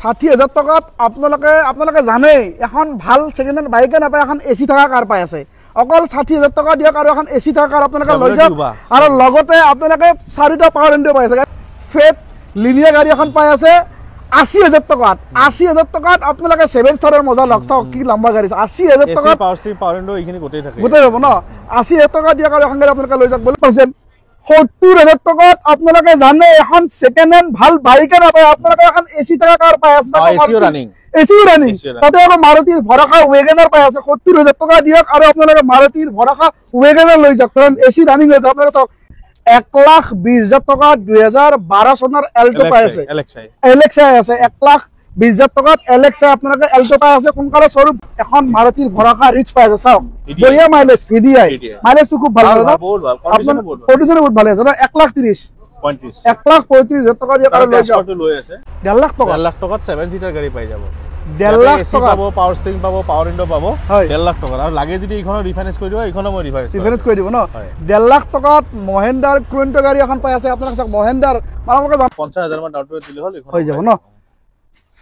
60,000 টকাত আপোনালোকে জানেই এখন ভাল সেকেন্ড হ্যান্ড বাইকে নাপায়, এখন এসি থকা কাৰ পাই আছে। অকল 60,000 টকা দিয়ক আৰু এখন এসি থকা কাৰ আপোনালোকে লৈ যাওক, আৰু লগতে আপোনালোকে 4টা পাৱাৰ উইণ্ডো পাই আছে। ফেট লিনিয়া গাড়ী এখন পাই আছে 80,000 টকাত। 80,000 টকাত আপোনালোকে 7 ষ্টাৰৰ মজা লগ চাওক, কি লম্বা গাড়ী। 80,000 টকাত পাৱাৰ উইণ্ডো এইখিনি গোটেই থাকে, গোটেই হ'ব ন। 80,000 টকা দিয়ক আৰু এখন গাড়ী আপোনালোকে লৈ যাওক বুলি কৈছে। 70,000 টকাত আপোনালোকে জানে এখন সেকেন্ড হ্যান্ড ভাল বাইকে নাপায়, আপোনালোকে এখন এসি থকা কাৰ পাই আছে, এসিও ৰানিং। তাতে আকৌ মাৰুতিৰ ভৰসা ৱেগনাৰ পাই আছে। 70,000 টকা দিয়ক আৰু আপোনালোকে মাৰুতিৰ ভৰসা ৱেগনাৰ লৈ যাওক, কাৰণ এসি ৰানিং হৈ যায়। আপোনালোকে চাওক 1,20,000 টকাত 2012 চনৰ এল্টো পাই আছে, এলেক্সাই আছে। 1,20,000 টকাত এলেক্সাই আপোনালোকে এল্টো পাই আছে। সোনকালে শ্বৰুম এখন মাৰুতিৰ ভৰসা ৰিচ পাই আছে। চাওক বঢ়িয়া মাইলেজ, ভিডিআই মাইলেজটো খুব ভাল হয়, আপোনাৰ কণ্ডিশ্যন বহুত ভালে আছে। 1,35,000 টকা দিয়ে আৰু লৈ যাওক। 1,50,000 টকাত 7 সিটাৰ গাড়ী পাই যাব। 1,50,000 টকা পাব, পাৱাৰ ষ্টিয়াৰিং পাব, পাৱাৰ উইণ্ডো পাব। 1,50,000 টকা আৰু লাগে যদি এইখনৰ ৰিফাইনেন্স কৰি দিব, এইখনো মই ৰিফাইনেন্স কৰি দিব ন। 1,50,000 টকাত মহেন্দ্ৰাৰ ক্ৰুণ্টো গাড়ী এখন পাই আছে। আপোনালোকে চাওক মহেন্দ্ৰাৰ 50,000 মান ডাউন পেমেণ্ট দিলে হ'ল, হৈ যাব ন।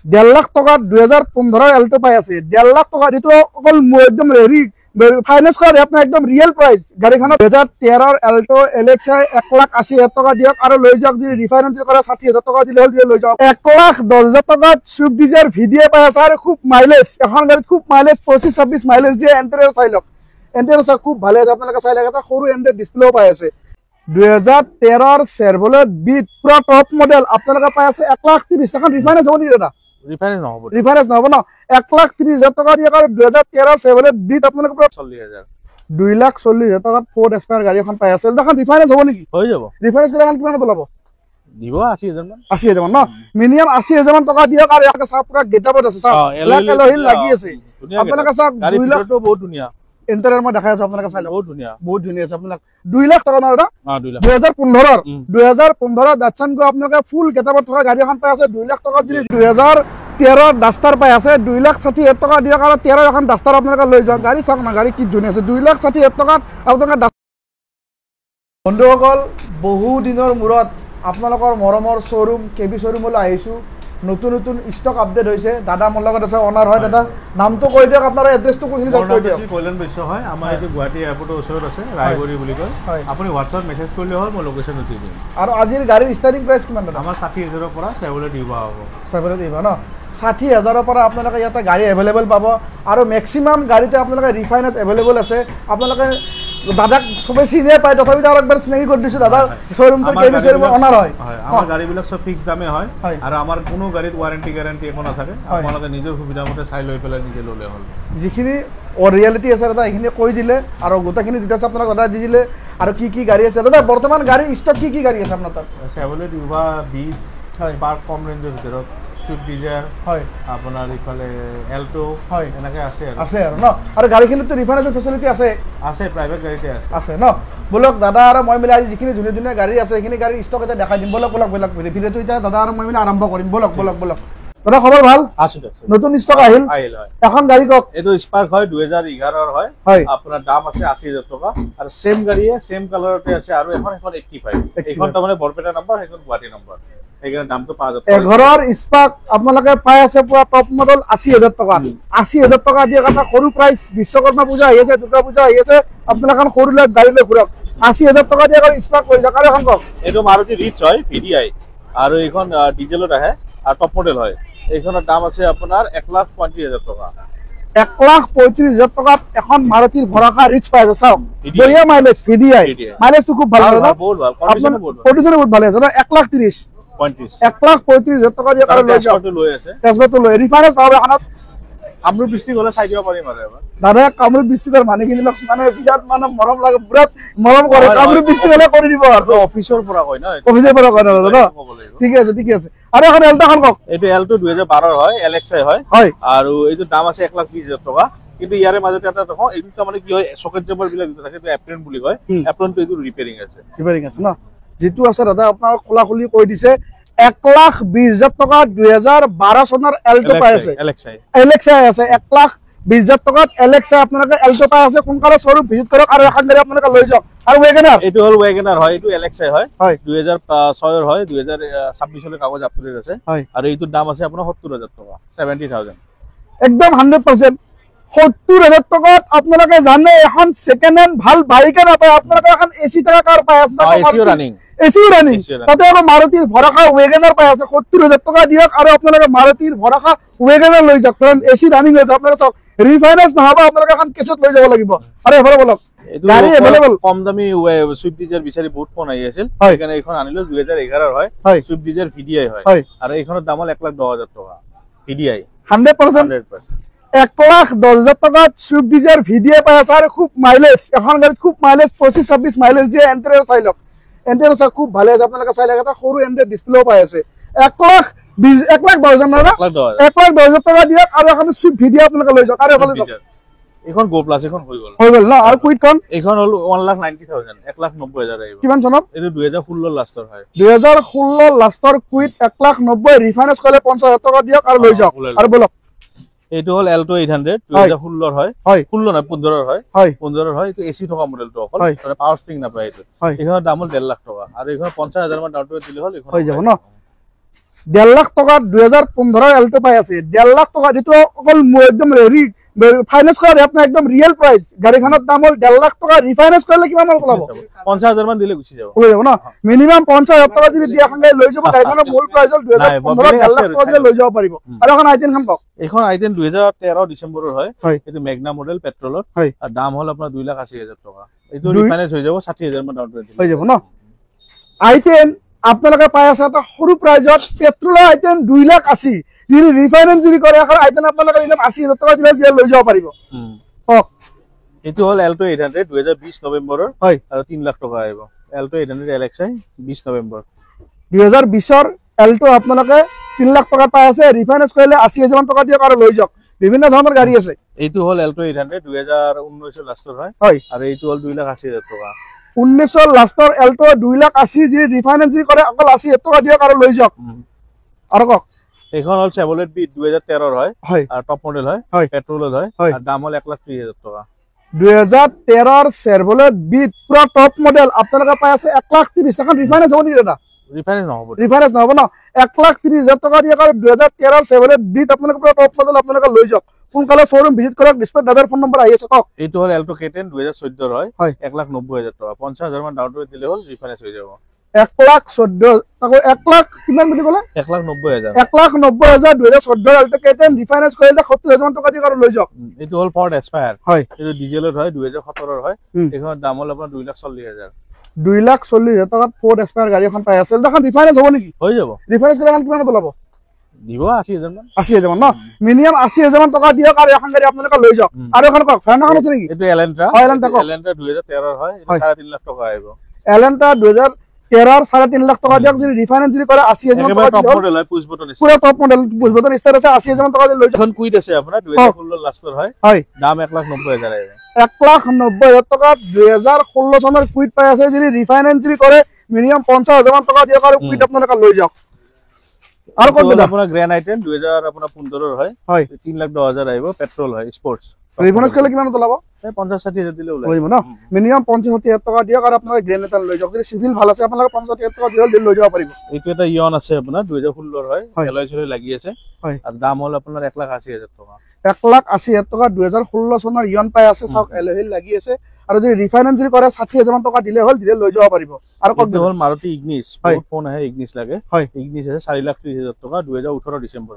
1,50,000 টকাত 2015 এল্টো পাই আছে। 1,50,000 টকাত এইটো অকল একদম হেৰি ফাইনেন্স কৰা আপোনাৰ একদম ৰিয়েল প্ৰাইচ গাড়ীখনত। 2013 এল্টো এলেক্সাই 1,80,000 টকা দিয়ক আৰু লৈ যাওক। যদি ৰিফাইনেন্স কৰে 60,000 টকা দিলে হ'ল, লৈ যাওক। 1,10,000 টকাত চুইফ্ট ডিজায়াৰ ভিডিঅ' পাই আছে আৰু খুব মাইলেজ। এখন গাড়ীত খুব মাইলেজ 25-26 মাইলেজ দিয়ে। এণ্টেৰিয়ৰ চাই লওক, এণ্টেৰিয়ৰ চাওক খুব ভালে আছে। আপোনালোকে চাই লওক, এটা সৰু এণ্টেৰিয়ৰ ডিছপ্লেও পাই আছে। 2013 চেভৰলেট বিট পুৰা টপ মডেল আপোনালোকে পাই আছে 1,30,000। এখন ৰিফাইনেন্স হ'ব নেকি দাদা? ৰিফাইনেন্স নহ'ব, ৰিফাইনেন্স নহ'ব ন। 1,30,000 টকা দিয়ে আৰু 2013 চেভৰলেট বিট আপোনালোকে 2,40,000 টকাত ফ'ৰ্ড এস্পায়াৰ গাড়ী এখন পাই আছে। এখন ৰিফাইনেন্স হ'ব নেকি? হৈ যাব। ৰিফাইনেন্স কৰিলে এখন কিমান ওলাব? দিব 80,000 মান। 80,000 মান ন, মিনিমাম 80,000 মান টকা দিয়ক। আৰু ইয়াতে চাওক পুৰা গেটআপত আছে, চাওক ব্লেক এল'হিল লাগি আছে। আপোনালোকে চাওক 2 লাখ বহুত ধুনীয়া ইণ্টেৰিয়ৰ মই দেখাই আছো, আপোনালোকে চাই লওক বহুত ধুনীয়া, বহুত ধুনীয়া আছে। আপোনাক 2 লাখ টকা ন দাদা? 2015 ডাটছন গো আপোনালোকে ফুল গেটআপত থকা গাড়ী এখন পাই আছে 2 লাখ টকা। যদি 2013 ডাষ্টাৰ পাই আছে 2,60,000 টকা দিয়ক আৰু 13 এখন ডাষ্টাৰ আপোনালোকে লৈ যাওক। গাড়ী চাওক না, গাড়ী কি ধুনীয়া আছে। 2,60,000 টকাত আপোনালোকে। বন্ধুসকল, বহু দিনৰ মূৰত আপোনালোকৰ মৰমৰ শ্বৰুম কেবি শ্বৰুমলৈ আহিছোঁ। নতুন নতুন ষ্টক আপডেট হৈছে। দাদা মোৰ লগত আছে, অনাৰ হয়। দাদা নামটো কৈ দিয়ক, আপোনাৰ এড্ৰেছটো কৈ দিয়ক। কল্যাণ বিশ্ব হয়, আমাৰ এইটো গুৱাহাটী এয়াৰপৰ্টৰ ওচৰত আছে, ৰায়বৰী বুলি কয়। আপুনি হোৱাটছআপ মেছেজ কৰিলে হ'ল, মই লোকেশ্যন দি দিম। আৰু আজিৰ গাড়ীৰ ষ্টাৰ্টিং প্ৰাইচ কিমান দাদা? আমাৰ 60,000 পৰা চেভৰলেট ইভা হ'ব। চেভৰলেট ইভা ন, 60,000 পৰা আপোনালোকে ইয়াতে গাড়ী এভেইলেবল পাব। আৰু মেক্সিমাম গাড়ীতে আপোনালোকে ৰিফাইনেন্স এভেইলেবল আছে। আপোনালোকে দাদাক চবেই চিনিয়ে পায়, তথাপিতো আৰু একবাৰ চিনাকি কৰি দিছোঁ। দাদা শ্বৰুমটো কেবি শ্বৰুমৰ অনাৰ হয়। আমাৰ গাড়ীবিলাক চব ফিক্স দামে হয় আৰু আমাৰ কোনো গাড়ীত ৱাৰেণ্টি গ্যাৰাণ্টি একো নাথাকে। আপোনালোকে নিজৰ সুবিধা মতে চাই লৈ পেলাই নিজে ল'লে হ'ল। যিখিনি ৰিয়েলিটি আছে দাদা এইখিনি কৈ দিলে, আৰু গোটেইখিনি ডিটেইলছ আপোনাক দাদা দি দিলে। আৰু কি কি গাড়ী আছে দাদা বৰ্তমান? গাড়ীৰ ষ্টক কি কি গাড়ী আছে আপোনাৰ তাত? চেভৰলেট ইভা, বিট, স্পাৰ্ক কম ৰেঞ্জৰ ভিতৰত, চুইফ্ট ডিজায়াৰ হয়, আপোনাৰ ইফালে এল্টো হয়, এনেকৈ আছে আৰু ন। আৰু গাড়ীখিনিতো ৰিফাইনেন্সৰ ফেচিলিটি আছে? আছে, প্ৰাইভেট গাড়ীতে আছে ন। বলক দাদা আৰু মই মিলি আজি যিখিনি ধুনীয়া ধুনীয়া গাড়ী আছে সেইখিনি গাড়ীৰ ষ্টক এটা দেখাই দিম। বলক ভিডিঅ'টো এতিয়া দাদা আৰু মই মিলি আৰম্ভ কৰিম। বলক দাদা খবৰ ভাল? নতুন ষ্টক আহিল এখন গাড়ী কওক। এইটো স্পাৰ্ক হয়, 2011 হয়। আপোনাৰ দাম আছে 80,000 টকা আৰু সেম গাড়ীয়ে সেম কালাৰতে আছে। আৰু এখন 85, এইখন তাৰমানে বৰপেটা নম্বৰ, সেইখন গুৱাহাটী নম্বৰ। সেইকাৰণে দামটো 11ৰ স্পাৰ্ক আপোনালোকে পাই আছে পুৰা টপ মডেল 80,000 টকা। 80,000 টকা দিয়ে এটা সৰু প্ৰাইচ। বিশ্বকৰ্মা পূজা আহি আছে, দুৰ্গা পূজা আহি আছে, আপোনালোকে সৰু গাড়ী লৈ ঘূৰক। 80,000 টকা দিয়ে স্পাৰ্ক কৰি যাওক। আৰু এখন কওক। এইটো মাৰুতি ৰিচ হয়, ভিডিআই, আৰু এইখন ডিজেলত আহে আৰু টপ মডেল হয়। এইখনৰ দাম আছে আপোনাৰ 1,35,000 টকা। 1,35,000 টকাত এখন মাৰুতিৰ ভৰসা ৰিচ পাই আছে। চাওক বঢ়িয়া মাইলেজ, ভিডিআই মাইলেজটো খুব ভাল হয়, বহুত ভাল, কণ্ডিশ্যন বহুত ভালে আছে। 1,35,000 টকা দিয়ে আৰু লৈ যাওক। তেজপুৰটো লৈ ৰিফাইনেন্স নহ'ব এখনত। কামৰূপ ডিষ্ট্ৰিক্ট হ'লে চাই দিব পাৰিম আৰু এবাৰ। দাদা কামৰূপ ডিষ্ট্ৰিক্টৰ মানুহখিনিক মানে বিৰাট মানে মৰম লাগে, বিৰাট মৰম কৰে। কামৰূপ ডিষ্ট্ৰিক্ট হ'লে কৰি দিব আৰু অফিচৰ পৰা কয় ন, অফিচৰ পৰা কয় দাদা ন। ঠিকে আছে। আৰু এখন এল্টোখন কওক। এইটো এল্টো 2012 হয়, এলেক্সাই হয়। আৰু এইটো দাম আছে 1,20,000 টকা। কিন্তু ইয়াৰে মাজতে এটা দেখো, এইটো তাৰমানে কি হয়, চকেট জেম্পাৰ বিলাক থাকে, এইটো এপ্ৰন বুলি কয়। এপ্ৰনটো এইটো ৰিপেয়াৰিং আছে ন। যিটো আছে দাদা আপোনাৰ খোলা খুলি কৈ দিছে। 1,20,000 টকা 2012 চনৰ এল্টো পাই আছে, এলেক্সাই আছে। 20,000 টকাত এলেক্সা আপোনালোকে এল্টো পাই আছে সোনকালে শ্বৰুম ভিজিট কৰক আৰু এখন গাড়ী আপোনালোকে লৈ যাওক আৰু ৱেগনাৰ এইটো হল ৱেগনাৰ হয় এইটো এলেক্সাই হয় 2006 ৰ হয় 2026 ৰ কাগজ আপডেট আছে আৰু এইটোৰ দাম আছে আপোনাৰ 70,000 টকা 70,000 একদম 100% 70,000 টকাত আপোনালোকে জানে এখন সেকেন্ড হ্যান্ড ভাল বাইকে নাপায় আপোনালোকে এখন এসি টাকা কাৰ পাই আছে এসিও ৰানিং তাতে আৰু মাৰুতিৰ ভৰসা ৱেগনাৰ পাই আছে 70,000 টকা দিয়ক আৰু আপোনালোকে মাৰুতিৰ ভৰসা ৱেগনাৰ লৈ যাওক কাৰণ এসি ৰানিং হৈ যায় আপোনালোকে চাওক ৰিফাইনেন্স নহব আপোনালোকে এখন কেছত লৈ যাব লাগিব আৰু এফালে বলক গাড়ী এভেলেবল কম দামি সুইফট ডিজায়াৰ বিচাৰি বহুত ফোন আহি আছিল সেইকাৰণে এইখন আনিলো 2011 ৰ হয় সুইফট ডিজায়াৰ ভিডিআই হয় আৰু এইখনৰ দাম হল 1,10,000 টকা ভিডিআই 100% 1,10,000 টকাত সুইফট ডিজায়াৰ ভিডিআই পাই আছে আৰু খুব মাইলেজ এখন গাড়ীত খুব মাইলেজ 25-26 মাইলেজ দিয়ে এন্টাৰিয়ৰ চাই লওক এন্টাৰিয়ৰ খুব ভালে আছে আপোনালোকে চাই লওক এটা সৰু এন্টাৰ ডিসপ্লেও পাই আছে 1,10,000 না 1,10,000 টকা দিয়ক আৰু এখন সুইফট ভিডিআই আপোনালোকে লৈ যাওক আৰু এফালে যাওক এখন গো প্লাস এখন হৈ গল না আৰু কুইটখন এখন হল 1,90,000 1,90,000 আহিব কিমান চনত এটো 2016 লাষ্টৰ হয় 2016 লাষ্টৰ কুইট 1,90,000 ৰিফাইনেন্স কৰিলে 50,000 টকা দিয়ক আৰু লৈ যাওক আৰু বলক এইটো হল এল্টো 800 2016 ৰ হয় 16 না 15 ৰ হয় 15 ৰ হয় এটো এসি থকা মডেলটো অকল মানে পাৱাৰ স্টিং না পায় এটো এইখনৰ দাম হল 1,50,000 টকা আৰু এইখন 50,000 মান ডাউন পেমেন্ট দিলে হল এইখন হৈ যাব ন 1,50,000 টকা 2015 এল্টো পাই আছে 1,50,000 টকা দিটো অকল একদম ৰেডি ফাইনান্স কৰে আপোনাৰ একদম ৰিয়েল প্ৰাইস গাড়ীখনৰ দাম হল 1,50,000 টকা ৰিফাইনেন্স কৰিলে কিমান মান ওলাব 50,000 মান দিলে গুছি যাব ওলাই যাব ন মিনিমাম 50,000 টকা যদি দিয়া খঙ্গে লৈ যাব গাড়ীখনৰ মূল প্ৰাইস হল 2015 1,50,000 টকা দিলে লৈ যাব পাৰিব আৰু এখন আইটেন খন পাওক এখন আইটেন 2013 ডিসেম্বৰৰ হয় এটো মেগনা মডেল পেট্ৰলৰ আৰু দাম হল আপোনাৰ 2,80,000 টকা এটো ৰিফাইনেন্স হৈ যাব 60,000 মান ডাউন পেমেন্ট হৈ যাব ন আইটেন আপোনালোকে পাই আছে এটা সৰু প্ৰাইজত পেট্ৰলৰ আইটেম 2,80,000 যিনি ৰিফাইনেন্স যদি কৰে এখন আইটেম আপোনালোকে একদম 80,000 টকা দিলে লৈ যাব পাৰিব এটো হল এল্টো 800 2020 নৱেম্বৰৰ আৰু 3 লাখ টকা আহিব এল্টো 800 এলএক্সআই 20 নৱেম্বৰ 2020 ৰ এল্টো আপোনালোকে 3 লাখ টকা পাই আছে ৰিফাইনেন্স কৰিলে 80,000 মান টকা দিয়ক আৰু লৈ যাওক বিভিন্ন ধৰণৰ গাড়ী আছে এইটো হল এল্টো 800 2019 ৰ লাষ্টৰ হয় আৰু এইটো হল 2,80,000 টকা 19 লাষ্টৰ এল্টো 2,80,000 যদি ৰিফাইনেন্স যদি কৰে অকল 80,000 টকা দিয়ক আৰু লৈ যাওক আৰু কক এইখন হল চেভলেট বি 2013 ৰ হয় আৰু টপ মডেল হয় পেট্ৰলৰ হয় আৰু দাম হল 1,30,000 টকা 2013 ৰ চেভলেট বি পুৰা টপ মডেল আপোনালোকে পাই আছে 1,30,000 এখন ৰিফাইনেন্স হ'ব নেকি দাদা ৰিফাইনেন্স নহব ন 1,30,000 টকা দিয়ক আৰু 2013 ৰ চেভলেট বি আপোনালোকে পুৰা টপ মডেল আপোনালোকে লৈ যাওক সোনকালে শ্বৰুম ভিজিট কৰক ডিসপ্লে দাদাৰ ফোন নম্বৰ আহি আছে কক এইটো হল এল্টো K10 2014 ৰ হয় 1,90,000 টকা 50,000 মান ডাউন পেমেন্ট দিলে হল ৰিফাইনেন্স হৈ যাব 1,14,000 আকৌ 1,00,000 কিমান বুলি ক'লে 1,90,000 1,90,000 2014 এল্টো K10 ৰিফাইনেন্স কৰিলে 70,000 টকা দিয়ক আৰু লৈ যাওক এইটো হল ফৰ্ড এসপায়াৰ এইটো ডিজেলৰ হয় 2017 ৰ হয় এইখনৰ দাম হল আপোনাৰ 2,40,000 2,40,000 টকাত ফৰ্ড এসপায়াৰ গাড়ী এখন পাই আছে দেখোন ৰিফাইনেন্স হ'ব নেকি হৈ যাব ৰিফাইনেন্স কৰিলে কিমান ওলাব দিব 80,000 মান 80,000 মান ন মিনিমাম 80,000 মান টকা দিয়ক আৰু এখন গাড়ী আপোনালোকে লৈ যাওক আৰু এখন কক ফ্ৰেণ্ড এখন আছে নেকি এইটো এলেন্ট্ৰা 2013 ৰ হয় 3.5 লাখ টকা আহিব এলেন্ট্ৰা 2013 3.5 লাখ টকা দিয়ক যদি ৰিফাইনেন্স যদি কৰে 80,000 টকা টপ মডেল হয় পুশ বটন পুৰা top model push button star আছে 80,000 টকা দি লৈ যাওক এখন কুইট আছে আপোনাৰ 2016 লাষ্টৰ হয় দাম 1,90,000 আহিব 1,90,000 টকা 2016 চনৰ কুইট পাই আছে যদি ৰিফাইনেন্স যদি কৰে মিনিমাম 50,000 মান টকা দিয়ক আৰু কুইট আপোনালোকে লৈ যাওক আৰু কোন দাদা আপোনাৰ গ্ৰ্যান্ড আইটেন 2015 ৰ হয় 3,10,000 আহিব পেট্ৰল হয় স্পৰ্টছ ৰিফাইনেন্স কৰিলে কিমান ওলাব 50-60,000 দিলে ওলাই ন মিনিমাম 50-60,000 টকা দিয়ক আৰু আপোনালোকে গ্ৰ্যান্ড আইটেন লৈ যাওক যদি সিভিল ভাল আছে আপোনালোকে 50,000 টকা দিলে লৈ যাব পাৰিব এইটো এটা ইয়ন আছে আপোনাৰ 2016 ৰ হয় এলয় চলয় লাগি আছে আৰু দাম হল আপোনাৰ 1,80,000 টকা 1,80,000 টকা 2016 চনৰ ইয়ন পাই আছে চাওক এলয় লাগি আছে আৰু যদি ৰিফাইনেন্স যদি কৰে 60,000 টকা দিলে হল দিলে লৈ যাব পাৰিব আৰু কত হল মাৰুতি ইগনিছ বহুত ফোন আহে ইগনিছ লাগে ইগনিছ আছে 4,30,000 টকা 2018 ডিসেম্বৰ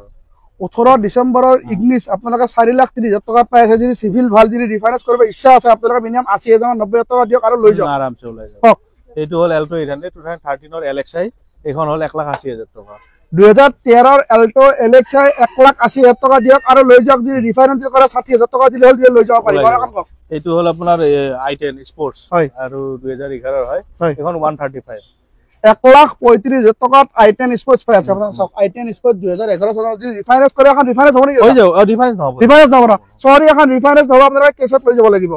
18 ডিসেম্বৰৰ ইগনিছ আপোনালোকে 4,30,000 টকা পাই আছে যদি সিভিল ভাল যদি ৰিফাইনেন্স কৰিব ইচ্ছা আছে আপোনালোকে মিনিমাম 80,000 90,000 টকা দিয়ক আৰু লৈ যাওক আৰামছে ওলাই যাব এইটো হল এল্টো 800 2013 ৰ এলএক্সআই এখন হল 1,80,000 টকা 2013 ৰ এল্টো এলএক্সআই 1,80,000 টকা দিয়ক আৰু লৈ যাওক যদি ৰিফাইনেন্স কৰে 60,000 টকা দিলে হল লৈ যাব পাৰিব আৰু এখন কক এইটো হল আপোনাৰ i10 স্পৰ্টছ আৰু 2011 ৰ হয় এখন 135 1,35,000 টকাত i10 স্পৰ্টছ পাই আছে আপোনালোকে চাওক i10 স্পৰ্টছ 2011 চনৰ যদি ৰিফাইনেন্স কৰে এখন ৰিফাইনেন্স হ'ব নেকি হৈ যাব ৰিফাইনেন্স নহব সৰি এখন ৰিফাইনেন্স নহব আপোনালোকে কেছত লৈ যাব লাগিব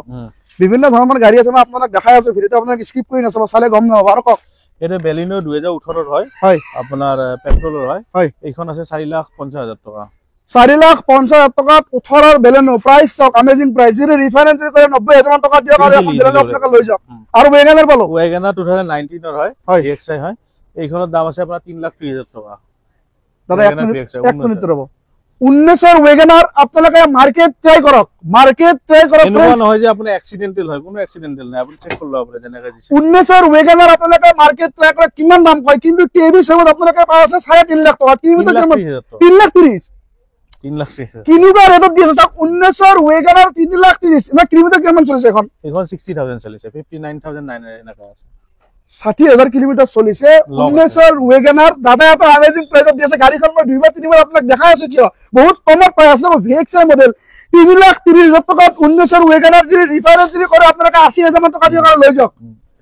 বিভিন্ন ধৰণৰ গাড়ী আছে মই আপোনালোক দেখাই আছো ভিডিওটো আপোনালোকে স্কিপ কৰি নাচাব চালে গম নহব আৰু কক এটা বেলিনো 2018 ৰ হয় আপোনাৰ পেট্ৰলৰ হয় এইখন আছে 4,50,000 টকা 4,50,000 টকাত 18 বেলেনো প্রাইস চক অ্যামেজিং প্রাইস যিনি রিফাইনেন্স করে 90,000 টাকা দিয়ক আৰু এখন বেলেনো আপোনাক লৈ যাওক আৰু ওয়েগনাৰ পালো ওয়েগনাৰ 2019 ৰ হয় DXi হয় এইখনৰ দাম আছে আপোনাৰ 3,30,000 টকা দাদা এক মিনিট ৰব 19 ওয়েগনাৰ আপোনালোকে মাৰ্কেট ট্ৰাই কৰক এনেকুৱা নহয় যে আপুনি এক্সিডেন্টাল হয় কোনো এক্সিডেন্টাল নাই আপুনি চেক কৰি লব পাৰে যেনেকৈ দিছে 19 ওয়েগনাৰ আপোনালোকে মাৰ্কেট ট্ৰাই কৰক কিমান দাম কয় কিন্তু কেবি সেবত আপোনালোকে পাই আছে 3.5 লাখ টকা কিলোমিটাৰ 3,30,000 3,30,000 কিলোমিটাৰ ৰেটত দি আছে 19 ওয়েগনাৰ 3,30,000 না কিলোমিটাৰ কিমান চলিছে এখন 60,000 চলিছে 59,900 এনেকা আছে 60,000 কিলোমিটাৰ চলিছে 19 ওয়েগনাৰ দাদা এটা অ্যামেজিং প্ৰাইজত দি আছে গাড়ীখন মই দুইবাৰ তিনিবাৰ আপোনাক দেখাই আছে কিয় বহুত কমত পাই আছে VXi মডেল 3,30,000 টকাত 19 ওয়েগনাৰ যি ৰিফাইনেন্স যি কৰে আপোনাক 80,000 টকা দিয়ক আৰু লৈ যাওক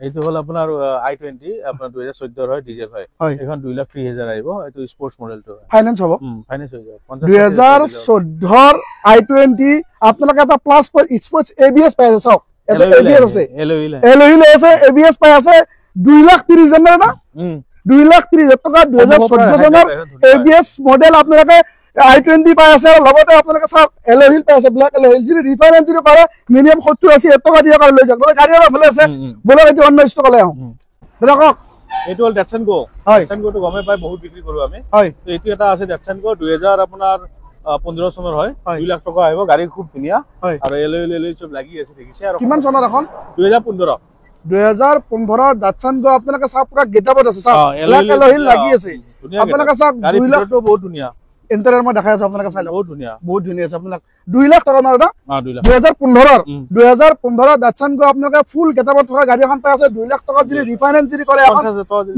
এইটো হল আপোনাৰ i20 আপোনাৰ 2014 হয় ডিজেল হয় এখন 2,30,000 আহিব এটো স্পোর্টস মডেলটো ফাইনান্স হ'ব ফাইনান্স হৈ যাব 2014 i20 আপোনাক এটা প্লাস স্পোর্টস ABS পাই আছে চাওক এটা ABS আছে এলই আছে ABS পাই আছে 2,30,000 না 2,30,000 টকা 2014 চনৰ ABS মডেল আপোনাক i20 পাই আছে লগতে আপোনাক চাওক এলই পাই আছে ব্ল্যাক এলই যি ৰিফাইনেন্স যি কৰে মিনিমাম 70-80 টকা দিয়া কৰি লৈ যাওক গাড়ী আৰু ভালে আছে বলে এইটো অন্য ষ্টকলে আহো দেখক এইটো হল ডেটসন গো ডেটসন গো তো গমে পাই বহুত বিক্রি কৰো আমি তো এইটো এটা আছে ডেটসন গো 2000 আপোনাৰ 15 চনৰ হয় 2 লাখ টকা আহিব গাড়ী খুব ধুনিয়া আৰু এলই সব লাগি আছে দেখিছে আৰু কিমান চনৰ এখন 2015 ডেটসন গো আপোনাক চাওক পুৰা গেটআপত আছে চাওক ব্ল্যাক এলই লাগি আছে আপোনাক চাওক 2 লাখ তো বহুত ধুনিয়া ইন্টারিয়র মই দেখাই আছে আপোনাক চাই লওক বহুত ধুনিয়া আছে আপোনাক 2 লাখ টকা না এটা 2015 ডেটসন গো আপোনাক ফুল গেটআপত থকা গাড়ী এখন পাই আছে 2 লাখ টকা যদি ৰিফাইনেন্স যদি কৰে এখন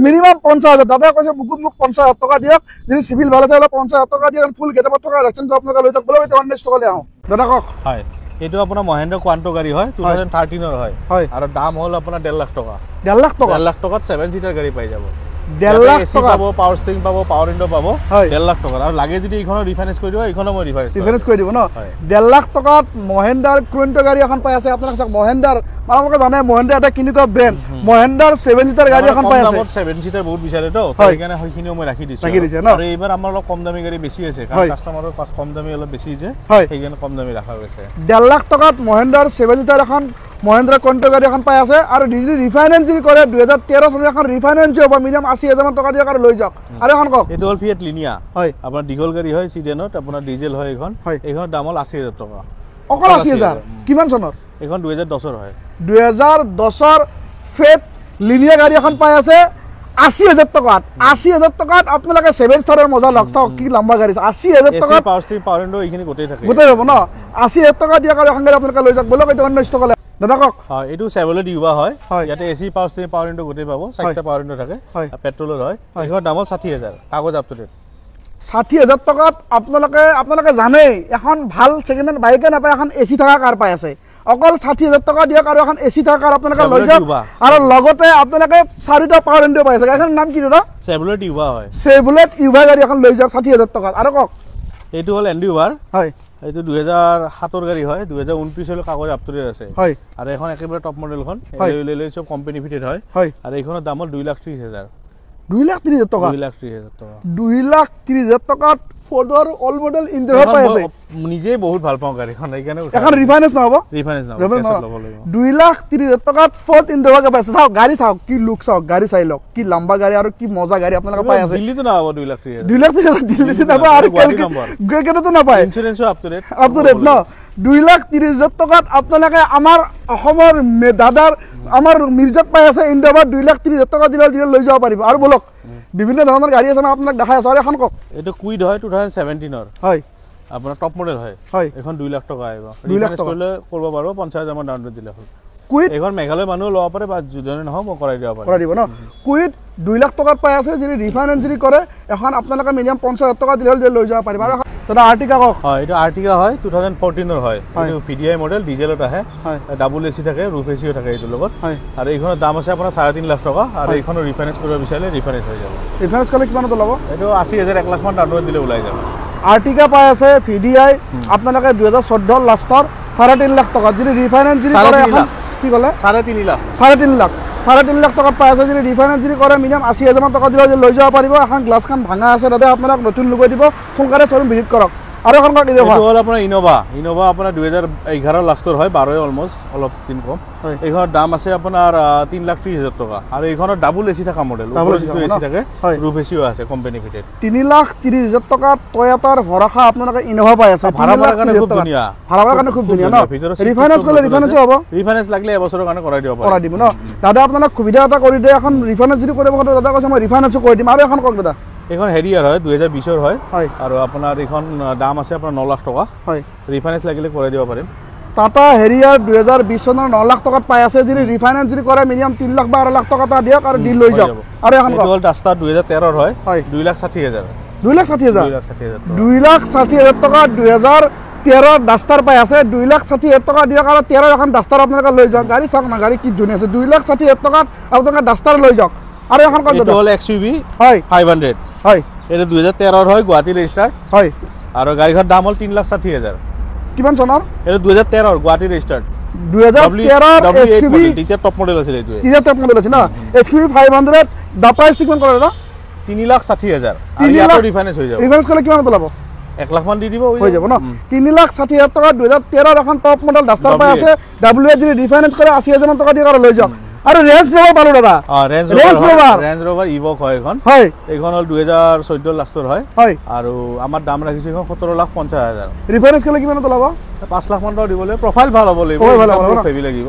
মিনিমাম 50,000 দাদা কৈছে মোক 50,000 টকা দিয়ক যদি সিভিল ভাল আছে 50,000 টকা দিয়ক ফুল গেটআপত থকা ডেটসন গো আপোনাক লৈ যাওক বলে 19 টকা লৈ আহো দাদা কক হয় এইটো আপোনাৰ মহেন্দ্ৰ কোৱান্টো গাড়ী হয় 2013 ৰ হয় আৰু দাম হল আপোনাৰ 1.5 লাখ টকা 1.5 লাখ টকা 1.5 লাখ টকাত 7 সিটাৰ গাড়ী পাই যাব 1.5 লাখ টকা পাবো পাওয়ার স্টিয়ারিং পাবো পাওয়ার উইন্ডো পাবো 1.5 লাখ টাকা আর লাগে যদি এইখনৰ ৰিফাইনেন্স কৰি দিব এইখনৰ মই ৰিফাইনেন্স কৰি দিব ন 1.5 লাখ টকাত মহেন্দ্ৰাৰ কুইণ্টো গাড়ী এখন পাই আছে আপোনাক চাওক মহেন্দ্ৰাৰ আপোনালোকে জানে মহেন্দ্ৰা এটা কিনিকা ব্ৰ্যান্ড মহেন্দ্ৰাৰ 7 সিটাৰ গাড়ী এখন পাই আছে 7 সিটাৰ বহুত বিচাৰে তো সেইকাৰণে হইখিনিও মই ৰাখি দিছো আৰু এইবাৰ আমাৰ অলপ কম দামী গাড়ী বেছি আছে কাৰণ কাস্টমাৰৰ কম দামী অলপ বেছি যে সেইকাৰণে কম দামী ৰাখা হৈছে 1.5 লাখ টকাত মহেন্দ্ৰাৰ 7 সিটাৰ এখন মহেন্দ্ৰা কুইণ্টো গাড়ী এখন পাই আছে আৰু ডিজি ৰিফাইনেন্স যদি কৰে 2013 চনৰ এখন ৰিফাইনেন্স হ'ব মিনিমাম 80,000 টকা দিয়ক আৰু লৈ যাওক আৰু এখন কক এইটো হল ফিয়েট লিনিয়া হয় আপোনাৰ দীঘল গাড়ী হয় সিডেনত আপোনাৰ ডিজেল হয় এইখন দাম হল 80,000 টকা অকল 80,000 কিমান চনৰ এইখন 2010 ৰ হয় 2010 ৰ ফিয়েট লিনিয়া গাড়ী এখন পাই আছে 80,000 টকাত আপোনালোকে 7 ষ্টাৰৰ মজা লওক চাওক কি লম্বা গাড়ী 80,000 টকাত পাওয়ার স্টিয়ারিং পাওয়ার উইন্ডো এইখিনি গোটেই থাকে গোটেই হ'ব ন 80,000 টকা দিয়ক আৰু এখন গাড়ী আপোনালোকে লৈ যাওক বলে 19 টকা দাদা কক হয় এইটো চেভলেট ইউবা হয় ইয়াতে এসি পাওয়ার স্টিয়ারিং পাওয়ার উইন্ডো গোটেই পাবো 6টা পাওয়ার উইন্ডো থাকে পেট্ৰলৰ হয় এইখনৰ দাম 60,000 কাগজ আপ টু ডেট 60,000 টকাত আপোনালোকে জানে এখন ভাল সেকেন্ড হ্যান্ড বাইকে নাপায় এখন এসি থকা কাৰ পাই আছে অকল 60,000 টকা দিয়ক আৰু এখন এসি থকা কাৰ আপোনালোকে লৈ যাওক আৰু লগতে আপোনালোকে 4টা পাওয়াৰ উইন্ডো পাই আছে গাড়ীখনৰ নাম কি দাদা চেভলেট ইউবা হয় চেভলেট ইউবা গাড়ী এখন লৈ যাওক 60,000 টকাত আৰু কক এইটো হল এন্ডিভাৰ হয় এইটো 2007 ৰ গাড়ী হয় 2029 ৰ কাগজ আপ টু ডেট আছে হয় আৰু এখন একেবাৰে টপ মডেলখন লৈ সব কোম্পানী ফিটেড হয় আৰু এইখনৰ দাম হল 2,30,000 2,30,000 টকা 2,30,000 টকা 2,30,000 টকাত ফৰ্ডৰ অল মডেল ইন্টাৰিয়ৰ পাই আছে নিজে বহুত ভাল পাওঁ গাড়ীখন এইকাৰণে এখন ৰিফাইনেন্স নহব ৰিফাইনেন্স নহব 2,30,000 টকাত ফৰ্ড ইন্টাৰিয়ৰ পাই আছে চাওক গাড়ী চাওক কি লুক চাওক গাড়ী চাই লওক কি লম্বা গাড়ী আৰু কি মজা গাড়ী আপোনালোকে পাই আছে দিল্লীতো নহব 2,30,000 দিল্লীতো নহব আৰু কলকাতাতো নাপায় ইনস্যুৰেন্সও আপ টু ডেট ন 2,30,000 টকাত আপোনালোকে আমাৰ অসমৰ দাদাৰ আমাৰ মিৰ্জাত পাই আছে ইন্টাৰিয়ৰ 2,30,000 টকা দিলে লৈ যাব পাৰিব আৰু বলক বিভিন্ন ধৰণৰ গাড়ী আছে আপোনাক দেখাই আছো আৰু এখন কক এইটো কুইড হয় 2017 ৰ হয় আপোনাৰ টপ মডেল হয় এখন 2 লাখ টকা আহিব 2 লাখ টকা কৰিব পাৰো 50,000 মান ডাউন দিলে হ'ল কুইড এখন মেঘালয় মানুহ লব পাৰে বা জনে নহয় মই কৰাই দিব ন কুইড 2 লাখ টকাত পাই আছে যদি ৰিফাইনেন্স যদি কৰে এখন আপোনালোকে মিনিমাম 50,000 টকা দিলে লৈ যাব পাৰিব আৰু দাদা আৰ্টিকা কক হয় এটা আৰ্টিকা হয় 2014 ৰ হয় এইটো ভিডিআই মডেল ডিজেলত আহে ডাবল এসি থাকে ৰুফ এসিও থাকে এইটো লগত আৰু এইখনৰ দাম আছে আপোনাৰ 3.5 লাখ টকা আৰু এইখনৰ ৰিফাইনেন্স কৰিব বিচাৰিলে ৰিফাইনেন্স হৈ যাব ৰিফাইনেন্স কৰিলে কিমানত ল'ব এইটো 80,000 1 লাখ মান ডাউন দিলে ওলাই যাব আৰ্টিকা পাই আছে ভিডিআই আপোনালোকে 2014 লাষ্টৰ 3.5 লাখ টকা যদি ৰিফাইনেন্স যদি কৰে এখন কি ক'লে 3.5 লাখ টকাত পাই আছে যদি ৰিফাইনেন্স যদি কৰে মিনিমাম 80,000 টকা দিলে লৈ যাব পাৰিব এখন গ্লাছখন ভাঙা আছে দাদা আপোনাক নতুন লগাই দিব সোনকালে শ্বৰুম ভিজিট কৰক আৰু এখন কক ইনোভা এইটো হ'ল আপোনাৰ ইনোভা আপোনাৰ 2011 লাষ্টৰ হয় 12 অলমোষ্ট অলপ দিন কম এইখনৰ দাম আছে আপোনাৰ 3,30,000 টকা আৰু এইখনৰ ডাবল এসি থকা মডেল ডাবল এসি থাকে ৰূপ এসিও আছে কোম্পানী ফিটেড 3,30,000 টকা টয়োটাৰ ভৰসা আপোনালোকে ইনোভা পাই আছে ভাড়া কাৰণে খুব ধুনীয়া ভাড়াৰ কাৰণে খুব ধুনীয়া ন ৰিফাইনেন্স কৰিলে ৰিফাইনেন্স হ'ব ৰিফাইনেন্স লাগিলে এবছৰৰ কাৰণে কৰাই দিব কৰাই দিব ন দাদা আপোনাক সুবিধা এটা কৰি দিয়ে এখন ৰিফাইনেন্স যদি কৰিব খোজে দাদা কৈছে মই ৰিফাইনেন্সো কৰি দিম আৰু এখন কক দাদা এইখন হেৰিয়াৰ হয় 2020ৰ হয় আৰু আপোনাৰ এইখন দাম আছে আপোনাৰ 9 লাখ টকা হয় ৰিফাইনেন্স লাগিলে কৰাই দিব পাৰিম টাটা হেৰিয়াৰ 2020 চনৰ 9 লাখ টকাত পাই আছে যদি ৰিফাইনেন্স যদি কৰে মিনিমাম 3 লাখ বা 2 লাখ টকা এটা দিয়ক আৰু ডিল লৈ যাওক আৰু এখন এইটো হ'ল ডাষ্টাৰ 2013ৰ হয় 2,60,000 2,60,000 টকা 2013 ডাষ্টাৰ পাই আছে 2,60,000 টকা দিয়ক আৰু 13 এখন ডাষ্টাৰ আপোনালোকে লৈ যাওক গাড়ী চাওক না গাড়ী কি ধুনীয়া আছে 2,60,000 টকাত আপোনালোকে ডাষ্টাৰ লৈ যাওক আৰু এখন কক এইটো হ'ল XUV হয় 500 হয় এইটো 2013ৰ হয় গুৱাহাটী ৰেজিষ্টাৰ হয় আৰু গাড়ীখনৰ দাম হ'ল 3,60,000 কিমান চনৰ এইটো 2013ৰ গুৱাহাটী ৰেজিষ্টাৰ 2013 XUV তেতিয়া টপ মডেল আছিল এইটো তেতিয়া টপ মডেল আছে না XUV 500 দা প্ৰাইস কিমান কৰে দাদা 3,60,000 3 লাখ ৰিফাইনেন্স হৈ যাব ৰিফাইনেন্স কৰিলে কিমান তোলাব 1 লাখ মান দি দিব হৈ যাব ন 3,60,000 টকা 2013 এখন টপ মডেল ডাষ্টাৰ পাই আছে WH যদি ৰিফাইনেন্স কৰে 80,000 টকা দি লৈ যাওক আৰু ৰেঞ্জ ৰভাৰ পালো দাদা ৰেঞ্জ ৰভাৰ ইভক হয় এখন হয় এইখন হ'ল 2014 লাষ্টৰ হয় হয় আৰু আমাৰ দাম ৰাখিছে এখন 17,50,000 ৰিফাইনেন্স কৰিলে কিমান তোলাব 5 লাখ মান টকা দিবলৈ প্ৰফাইল ভাল হ'ব লাগিব হেভি লাগিব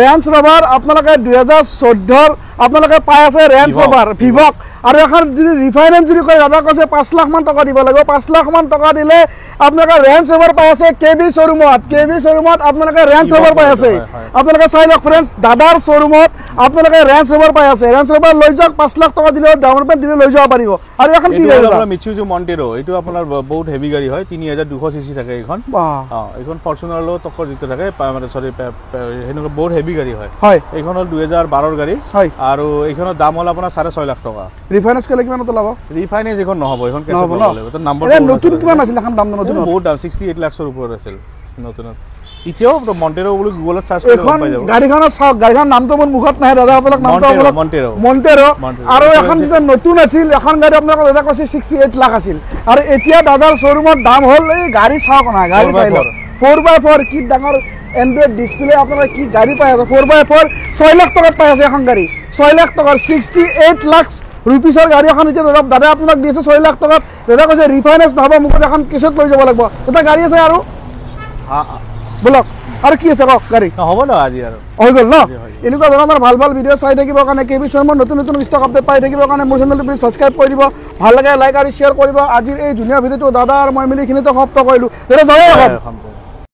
ৰেঞ্জ ৰভাৰ আপোনালোকে 2014 আপোনালোকে পাই আছে ৰেঞ্জ ৰভাৰ ভিভক আৰু এখন যদি ৰিফাইনেন্স যদি কৰে দাদা কৈছে 5 লাখ মান টকা দিব লাগিব 5 লাখ মান টকা দিলে আপোনালোকে ৰেঞ্জ ৰভাৰ পাই আছে কেবি শ্বৰুমত আপোনালোকে ৰেঞ্জ ৰভাৰ পাই আছে আপোনালোকে চাই লওক ফ্ৰেণ্ডছ দাদাৰ শ্বৰুমত আপোনালোকে ৰেঞ্জ ৰভাৰ পাই আছে ৰেঞ্জ ৰভাৰ লৈ যাওক 5 লাখ টকা দিলে ডাউন পেমেণ্ট দিলে লৈ যাব পাৰিব আৰু এখন কি গাড়ী আপোনাৰ মিটসুবিশি মন্টেৰো এইটো আপোনাৰ বহুত হেভি গাড়ী হয় 3,200 সিসি থাকে এইখন এইখন ফৰচুনাৰৰ লগত টক্কৰ জিতে থাকে সৰি হেনেকুৱা বহুত হেভি গাড়ী হয় এইখন হ'ল 2012ৰ গাড়ী আৰু এইখনৰ দাম হ'ল আপোনাৰ 6.5 লাখ টকা ৰিফাইনেন্স কৰিলে কিমান তোলাব ৰিফাইনেন্স এখন নহব এখন কেছ হ'ব এটা নাম্বাৰ নতুন কিমান আছিল এখন দাম নতুন বহুত দাম 68 লাখৰ ওপৰত আছিল নতুন ইতিয়াও মন্টেৰো বুলি গুগলত সাৰ্চ কৰি পাই যাব গাড়ীখনৰ চাওক গাড়ীখনৰ নামটো মোৰ মুখত নাই দাদা আপোনাক নামটো আপোনাক মন্টেৰো আৰু এখন যেটা নতুন আছিল এখন গাড়ী আপোনাক দাদা কৈছে 68 লাখ আছিল আৰু এতিয়া দাদাৰ শ্বৰুমত দাম হ'ল এই গাড়ী চাওক না গাড়ী চাই লওক 4x4 কি ডাঙৰ এন্ড্ৰইড ডিসপ্লে আপোনালোকে কি গাড়ী পাই আছে 4x4 6 লাখ টকাত পাই আছে এখন গাড়ী 6 লাখ টকাৰ 68 লাখ ৰুপিসৰ গাড়ী এখন এতিয়া দাদা আপোনাক দিছে 6 লাখ টকাত দাদা কৈছে ৰিফাইনেন্স নহব মোক এখন কেছত লৈ যাব লাগিব এটা গাড়ী আছে আৰু বলক আৰু কি আছে কক গাড়ী হ'ব না আজি আৰু হৈ গ'ল ন এনেকুৱা ধৰণৰ ভাল ভাল ভিডিঅ' চাই থাকিবৰ কাৰণে কেবি শৰ্মাৰ নতুন নতুন ষ্টক আপডেট পাই থাকিবৰ কাৰণে মোৰ চেনেলটো প্লিজ সাবস্ক্ৰাইব কৰি দিব ভাল লাগে লাইক আৰু শ্বেয়াৰ কৰিব আজিৰ এই ধুনীয়া ভিডিঅ'টো দাদা আৰু মই মিলি খিনিতে সমাপ্ত কৰিলোঁ দাদা জয়